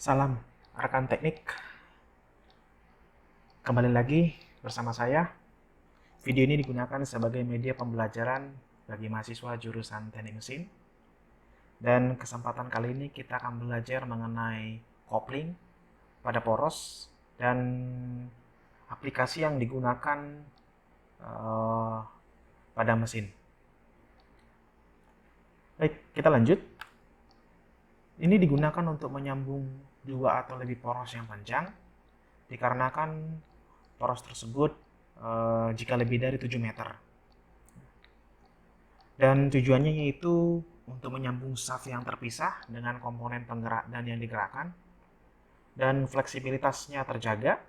Salam rekan teknik, kembali lagi bersama saya. Video ini digunakan sebagai media pembelajaran bagi mahasiswa jurusan teknik mesin. Dan kesempatan kali ini kita akan belajar mengenai kopling pada poros dan aplikasi yang digunakan pada mesin. Baik, kita lanjut. Ini digunakan untuk menyambung dua atau lebih poros yang panjang, dikarenakan poros tersebut jika lebih dari 7 meter. Dan tujuannya yaitu untuk menyambung shaft yang terpisah dengan komponen penggerak dan yang digerakkan, dan fleksibilitasnya terjaga,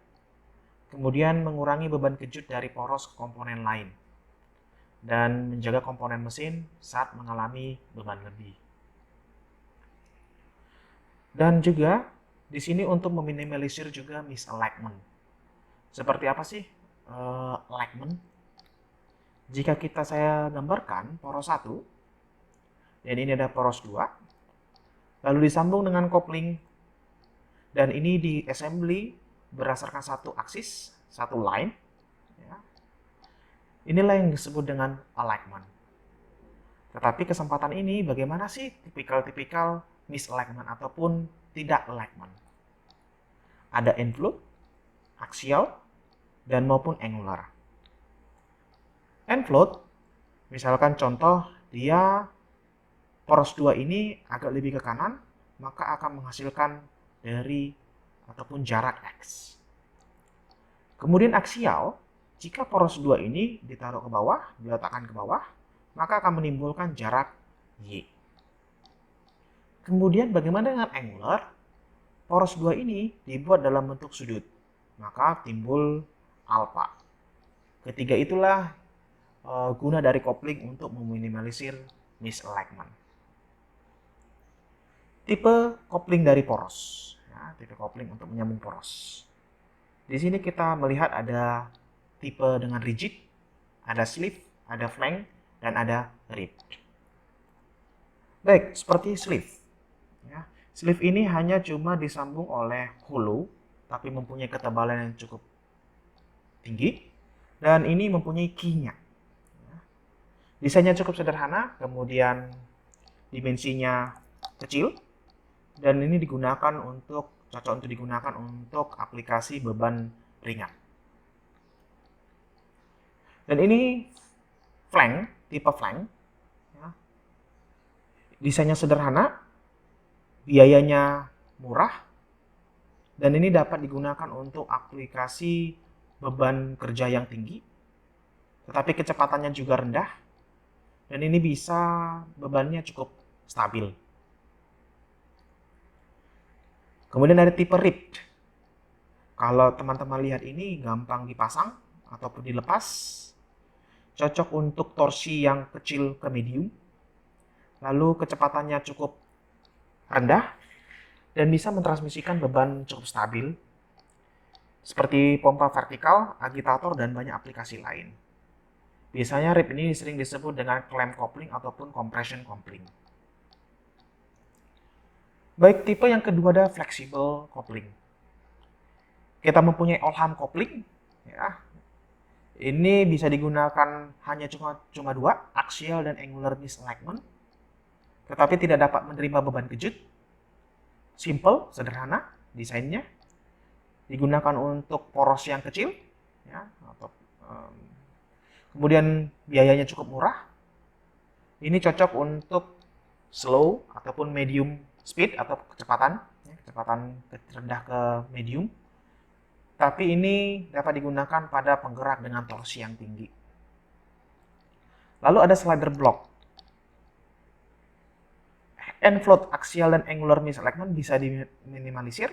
kemudian mengurangi beban kejut dari poros ke komponen lain, dan menjaga komponen mesin saat mengalami beban lebih. Dan juga di sini untuk meminimalisir juga misalignment. Seperti apa sih alignment? Jika saya gambarkan poros 1, dan ini ada poros 2, lalu disambung dengan kopling, dan ini di assembly berdasarkan satu aksis, satu line, ya. Inilah yang disebut dengan alignment. Tetapi kesempatan ini bagaimana sih tipikal misalignment ataupun tidak alignment? Ada end-float, axial, dan maupun angular. End-float, misalkan contoh dia poros 2 ini agak lebih ke kanan, maka akan menghasilkan dari ataupun jarak X. Kemudian aksial, jika poros 2 ini ditaruh ke bawah, diletakkan ke bawah, maka akan menimbulkan jarak Y. Kemudian bagaimana dengan angular? Poros 2 ini dibuat dalam bentuk sudut, maka timbul alpha. Ketiga itulah guna dari kopling untuk meminimalisir misalignment. Tipe kopling dari poros, ya, tipe kopling untuk menyambung poros. Di sini kita melihat ada tipe dengan rigid, ada sleeve, ada flank, dan ada rib. Baik, seperti sleeve. Ya, sleeve ini hanya cuma disambung oleh hulu, tapi mempunyai ketebalan yang cukup tinggi, dan ini mempunyai key-nya. Desainnya cukup sederhana, kemudian dimensinya kecil, dan ini cocok untuk digunakan untuk aplikasi beban ringan. Dan ini flank, tipe flank, ya. Desainnya sederhana, biayanya murah, dan ini dapat digunakan untuk aplikasi beban kerja yang tinggi, tetapi kecepatannya juga rendah, dan ini bisa bebannya cukup stabil. Kemudian ada tipe rib. Kalau teman-teman lihat ini gampang dipasang ataupun dilepas, cocok untuk torsi yang kecil ke medium, lalu kecepatannya cukup rendah, dan bisa mentransmisikan beban cukup stabil, seperti pompa vertikal, agitator, dan banyak aplikasi lain. Biasanya rib ini sering disebut dengan clamp coupling ataupun compression coupling. Baik, tipe yang kedua ada flexible coupling. Kita mempunyai Oldham coupling, ya. Ini bisa digunakan hanya cuma dua, axial dan angular misalignment, tetapi tidak dapat menerima beban kejut. Simple, sederhana desainnya. Digunakan untuk poros yang kecil, ya, kemudian biayanya cukup murah. Ini cocok untuk slow ataupun medium speed atau kecepatan, ya, kecepatan rendah ke medium. Tapi ini dapat digunakan pada penggerak dengan torsi yang tinggi. Lalu ada slider block. End-float, axial, dan angular misalignment bisa diminimalisir,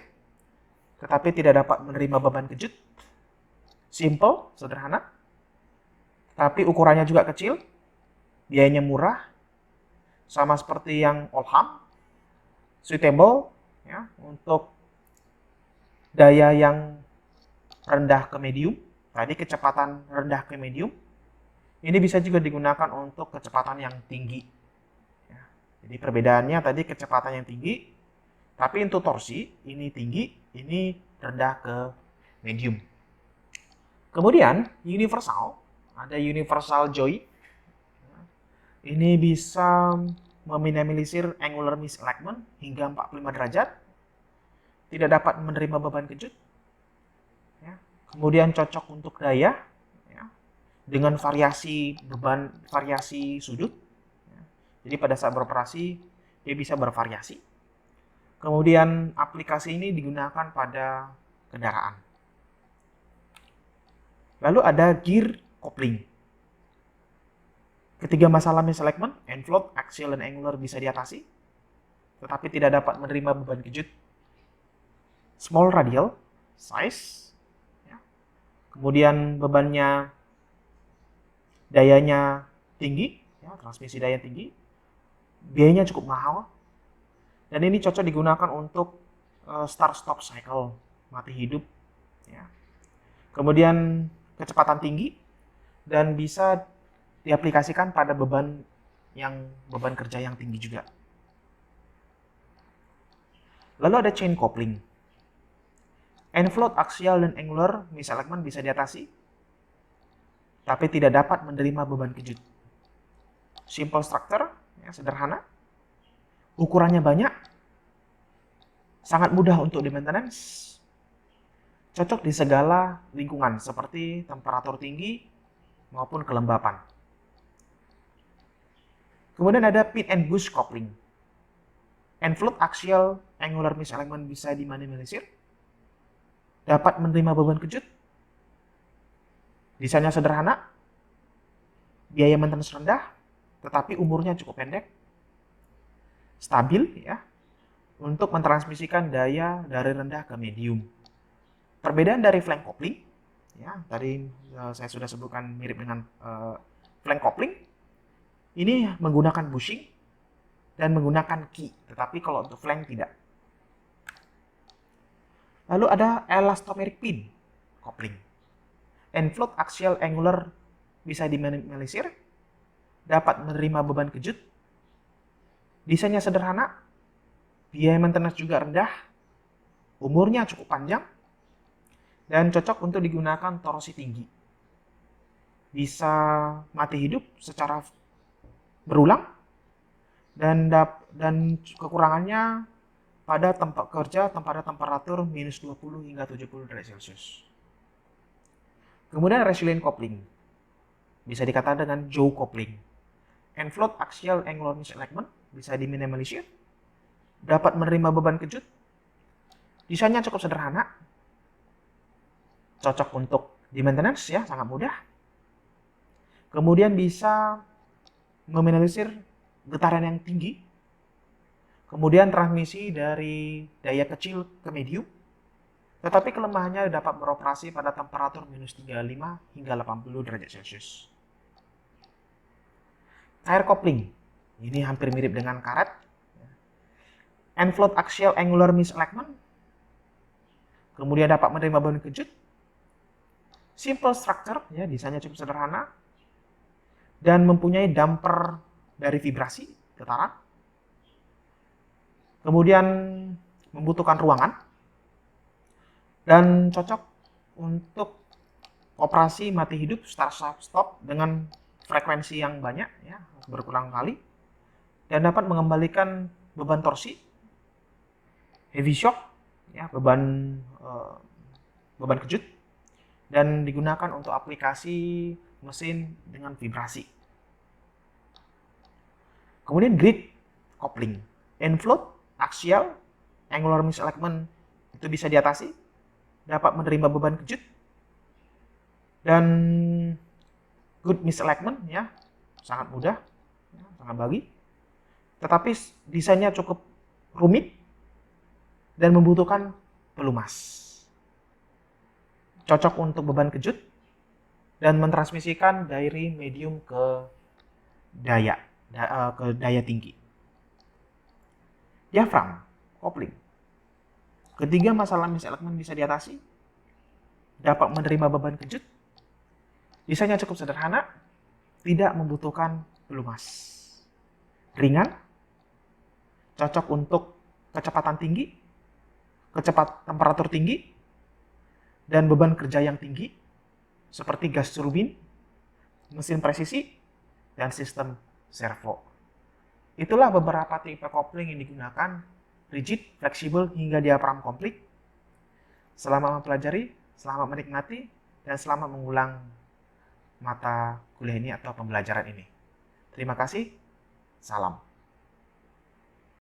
tetapi tidak dapat menerima beban kejut. Simple, sederhana, tapi ukurannya juga kecil, biayanya murah, sama seperti yang Oldham, suitable, ya, untuk daya yang rendah ke medium, tadi kecepatan rendah ke medium. Ini bisa juga digunakan untuk kecepatan yang tinggi. Ya, jadi perbedaannya tadi kecepatan yang tinggi, Tapi untuk torsi, ini tinggi, ini rendah ke medium. Kemudian universal, ada universal joy. Ini bisa meminimalisir angular misalignment hingga 45 derajat. Tidak dapat menerima beban kejut. Ya. Kemudian cocok untuk daya, ya, dengan variasi beban, variasi sudut. Ya. Jadi pada saat beroperasi, dia bisa bervariasi. Kemudian aplikasi ini digunakan pada kendaraan. Lalu ada gear coupling. Ketiga masalah misalignment, end float, axial, dan angular bisa diatasi, tetapi tidak dapat menerima beban kejut. Small radial size, ya. Kemudian bebannya, dayanya tinggi, ya, transmisi daya tinggi, biayanya cukup mahal, dan ini cocok digunakan untuk start-stop cycle, mati hidup. Ya. Kemudian kecepatan tinggi, dan bisa diaplikasikan pada beban kerja yang tinggi juga. Lalu ada chain coupling. End float, axial, dan angular misalignment bisa diatasi, tapi tidak dapat menerima beban kejut. Simple structure, ya, sederhana, ukurannya banyak, sangat mudah untuk di-maintenance, cocok di segala lingkungan seperti temperatur tinggi maupun kelembapan. Kemudian ada pin and bush coupling. End float, axial, angular misalignment bisa diminimalisir, dapat menerima beban kejut, desainnya sederhana, biaya maintenance rendah, tetapi umurnya cukup pendek, stabil, ya, untuk mentransmisikan daya dari rendah ke medium. Perbedaan dari flank coupling, ya, tadi saya sudah sebutkan mirip dengan flank coupling. Ini menggunakan bushing dan menggunakan key, tetapi kalau untuk flank tidak. Lalu ada elastomeric pin coupling. End float, axial, angular bisa diminimalisir, dapat menerima beban kejut, desainnya sederhana, biaya maintenance juga rendah, umurnya cukup panjang, dan cocok untuk digunakan torsi tinggi. Bisa mati hidup secara berulang, dan kekurangannya pada tempat kerja pada temperatur minus 20 hingga 70 derajat Celcius. Kemudian resilient coupling, bisa dikatakan dengan Joe coupling. End float, axial, angular misalignment bisa diminimalisir, dapat menerima beban kejut, desainnya cukup sederhana, cocok untuk di maintenance, ya, sangat mudah. Kemudian bisa meminimalisir getaran yang tinggi, kemudian transmisi dari daya kecil ke medium, tetapi kelemahannya dapat beroperasi pada temperatur minus 35 hingga 80 derajat Celcius. Tire coupling, ini hampir mirip dengan karet. End float, axial, angular misalignment, kemudian dapat menerima beban kejut. Simple structure, ya, desainnya cukup sederhana, dan mempunyai damper dari vibrasi getaran. Kemudian membutuhkan ruangan, dan cocok untuk operasi mati hidup start-stop dengan frekuensi yang banyak, ya, berulang kali, dan dapat mengembalikan beban torsi, heavy shock, ya, beban kejut, dan digunakan untuk aplikasi mesin dengan vibrasi. Kemudian grid coupling, end float, axial, angular misalignment itu bisa diatasi, dapat menerima beban kejut, dan good misalignment, ya, sangat mudah, ya, sangat bagi, tetapi desainnya cukup rumit dan membutuhkan pelumas. Cocok untuk beban kejut dan mentransmisikan dari medium ke daya tinggi. Diaphragm coupling. Ketiga masalah misalignment bisa diatasi, dapat menerima beban kejut, desainnya cukup sederhana, tidak membutuhkan pelumas, ringan, cocok untuk kecepatan tinggi, temperatur tinggi, dan beban kerja yang tinggi, seperti gas turbin, mesin presisi, dan sistem servo. Itulah beberapa tipe kopling yang digunakan, rigid, fleksibel, hingga diapram komplit. Selamat mempelajari, selamat menikmati, dan selamat mengulang mata kuliah ini atau pembelajaran ini. Terima kasih, salam.